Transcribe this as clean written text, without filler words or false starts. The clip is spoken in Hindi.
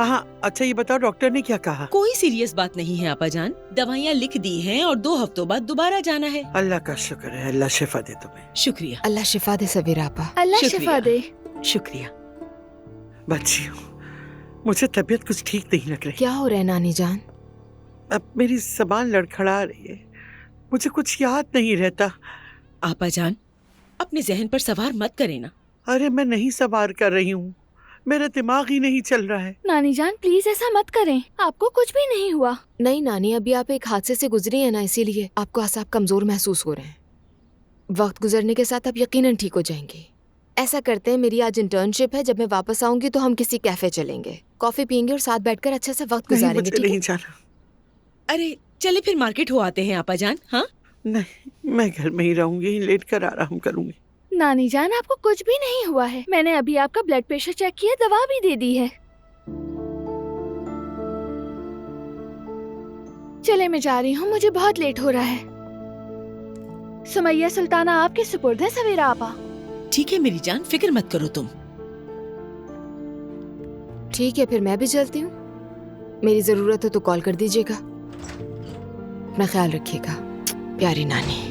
हाँ, अच्छा ये बताओ डॉक्टर ने क्या कहा? कोई सीरियस बात नहीं है आपा जान, दवाइयाँ लिख दी हैं और 2 हफ्तों बाद दोबारा जाना है। अल्लाह का शुक्र है, अल्लाह शिफा दे तुम्हें। शुक्रिया। अल्लाह शिफा दे सवेरा आपा। अल्लाह शुक्रिया। शिफा दे। शुक्रिया। बच्चियों, मुझे तबीयत कुछ ठीक नहीं लग रही। क्या हो रहा है नानी जान? अब मेरी ज़बान लड़खड़ा रही है, मुझे कुछ याद नहीं रहता। आपा जान, अपने जहन पर सवार मत करे ना। अरे मैं नहीं सवार कर रही हूँ, मेरा दिमाग ही नहीं चल रहा है। नानी जान प्लीज ऐसा मत करें, आपको कुछ भी नहीं हुआ। नहीं नानी, अभी आप एक हादसे से गुजरी है ना, इसीलिए आपको आसाब कमजोर महसूस हो रहे हैं। वक्त गुजरने के साथ आप यकीनन ठीक हो जाएंगे। ऐसा करते हैं, मेरी आज इंटर्नशिप है, जब मैं वापस आऊंगी तो हम किसी कैफे चलेंगे, कॉफी पियेंगे और साथ बैठकर अच्छे से वक्त नहीं, गुजारेंगे। मुझे ठीक नहीं है? जाना। अरे चले फिर मार्केट हो आते हैं आपा जान। हाँ नहीं, मैं घर में ही रहूंगी, लेट कर आराम करूंगी। नानी जान आपको कुछ भी नहीं हुआ है, मैंने अभी आपका ब्लड प्रेशर चेक किया, दवा भी दे दी है। चले मैं जा रही हूँ, मुझे बहुत लेट हो रहा है। सुमैया सुल्ताना आपके सुपुर्द है सवेरा आपा। ठीक है मेरी जान, फिक्र मत करो तुम। ठीक है, फिर मैं भी चलती हूँ। मेरी जरूरत हो तो कॉल कर दीजिएगा। अपना ख्याल रखिएगा प्यारी नानी।